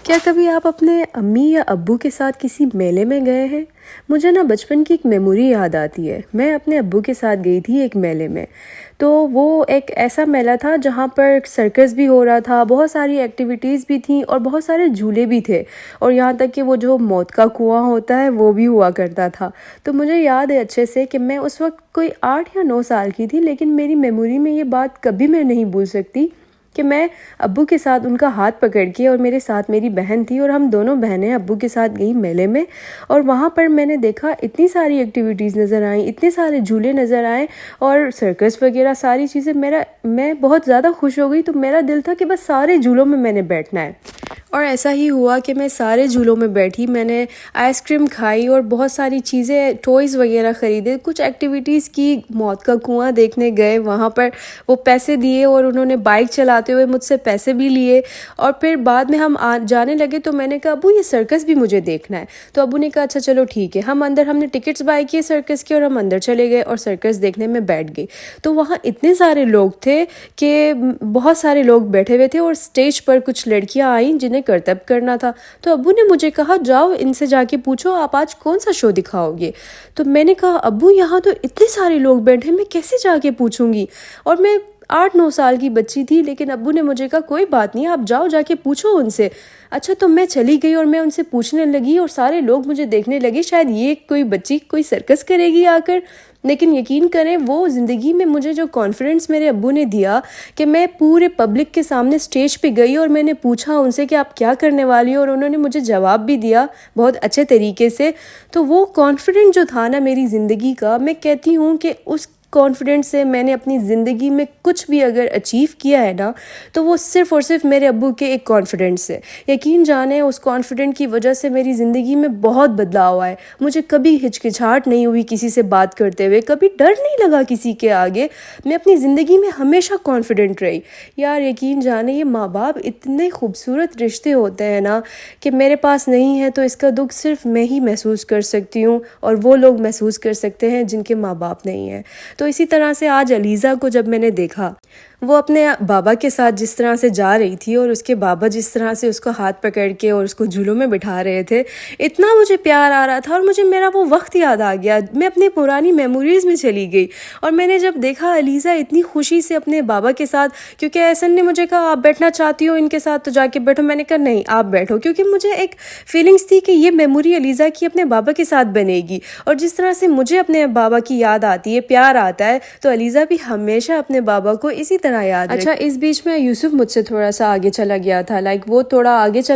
کیا کبھی آپ اپنے امی یا ابو کے ساتھ کسی میلے میں گئے ہیں؟ مجھے بچپن کی ایک میموری یاد آتی ہے۔ میں اپنے ابو کے ساتھ گئی تھی ایک میلے میں۔ تو وہ ایک ایسا میلہ تھا جہاں پر سرکس بھی ہو رہا تھا، بہت ساری ایکٹیویٹیز بھی تھیں اور بہت سارے جھولے بھی تھے، اور یہاں تک کہ وہ جو موت کا کنواں ہوتا ہے وہ بھی ہوا کرتا تھا۔ تو مجھے یاد ہے اچھے سے کہ میں اس وقت کوئی 8 یا 9 سال کی تھی، لیکن میری میموری میں یہ بات کبھی میں نہیں بھول سکتی کہ میں ابو کے ساتھ ان کا ہاتھ پکڑ کے، اور میرے ساتھ میری بہن تھی، اور ہم دونوں بہنیں ابو کے ساتھ گئی میلے میں، اور وہاں پر میں نے دیکھا اتنی ساری ایکٹیویٹیز نظر آئیں، اتنے سارے جھولے نظر آئے اور سرکس وغیرہ ساری چیزیں۔ میں بہت زیادہ خوش ہو گئی، تو میرا دل تھا کہ بس سارے جھولوں میں نے بیٹھنا ہے، اور ایسا ہی ہوا کہ میں سارے جھولوں میں بیٹھی۔ میں نے آئس کریم کھائی اور بہت ساری چیزیں، ٹوائز وغیرہ خریدے، کچھ ایکٹیویٹیز کی، موت کا کنواں دیکھنے گئے، وہاں پر وہ پیسے دیے اور انہوں نے بائک چلاتے ہوئے مجھ سے پیسے بھی لیے، اور پھر بعد میں ہم جانے لگے تو میں نے کہا ابو یہ سرکس بھی مجھے دیکھنا ہے۔ تو ابو نے کہا اچھا چلو ٹھیک ہے۔ ہم نے ٹکٹس بائی کیے سرکس کے، اور ہم اندر چلے گئے اور سرکس دیکھنے میں بیٹھ گئی۔ تو وہاں اتنے سارے لوگ تھے کہ بہت سارے لوگ بیٹھے ہوئے تھے، اور اسٹیج پر کچھ لڑکیاں آئیں جنہیں کرتب کرنا تھا۔ تو ابو نے مجھے کہا جاؤ ان سے جا کے پوچھو آپ آج کون سا شو دکھاؤ گے۔ تو میں نے کہا ابو یہاں تو اتنے سارے لوگ بیٹھے، میں کیسے جا کے پوچھوں گی؟ اور میں 8-9 سال کی بچی تھی، لیکن ابو نے مجھے کہا کوئی بات نہیں، آپ جاؤ جا کے پوچھو ان سے۔ اچھا، تو میں چلی گئی اور میں ان سے پوچھنے لگی، اور سارے لوگ مجھے دیکھنے لگے، شاید یہ کوئی بچی کوئی سرکس کرے گی آ کر۔ لیکن یقین کریں وہ زندگی میں مجھے جو کانفیڈنس میرے ابو نے دیا کہ میں پورے پبلک کے سامنے سٹیج پہ گئی اور میں نے پوچھا ان سے کہ آپ کیا کرنے والی ہو، اور انہوں نے مجھے جواب بھی دیا بہت اچھے طریقے سے۔ تو وہ کانفیڈنٹ جو تھا نا میری زندگی کا، میں کہتی ہوں کہ اس کانفیڈنٹ سے میں نے اپنی زندگی میں کچھ بھی اگر اچیو کیا ہے نا، تو وہ صرف اور صرف میرے ابو کے ایک کانفیڈنٹ سے۔ یقین جانیں اس کانفیڈنٹ کی وجہ سے میری زندگی میں بہت بدلاؤ آئے۔ مجھے کبھی ہچکچاہٹ نہیں ہوئی کسی سے بات کرتے ہوئے، کبھی ڈر نہیں لگا کسی کے آگے۔ میں اپنی زندگی میں ہمیشہ کانفیڈنٹ رہی۔ یار یقین جانیں یہ ماں باپ اتنے خوبصورت رشتے ہوتے ہیں نا کہ میرے پاس نہیں ہے، تو اس کا دکھ صرف میں ہی محسوس کر سکتی ہوں، اور وہ لوگ محسوس کر سکتے ہیں جن کے ماں باپ نہیں ہیں۔ تو اسی طرح سے آج علیزہ کو جب میں نے دیکھا، وہ اپنے بابا کے ساتھ جس طرح سے جا رہی تھی، اور اس کے بابا جس طرح سے اس کو ہاتھ پکڑ کے اور اس کو جھولوں میں بٹھا رہے تھے، اتنا مجھے پیار آ رہا تھا، اور مجھے میرا وہ وقت یاد آ گیا۔ میں اپنی پرانی میموریز میں چلی گئی، اور میں نے جب دیکھا علیزہ اتنی خوشی سے اپنے بابا کے ساتھ، کیونکہ احسن نے مجھے کہا آپ بیٹھنا چاہتی ہو ان کے ساتھ تو جا کے بیٹھو، میں نے کہا نہیں آپ بیٹھو، کیونکہ مجھے ایک فیلنگس تھی کہ یہ میموری علیزہ کی اپنے بابا کے ساتھ بنے گی، اور جس طرح سے مجھے اپنے بابا کی یاد آتی ہے، پیار آتا ہے، تو علیزہ بھی ہمیشہ اپنے بابا کو اسی طرح یاد رکھے۔ اچھا، اس بیچ میں یوسف مجھ سے تھوڑا سا آگے چلا گیا تھا، وہ تھوڑا آگے چلا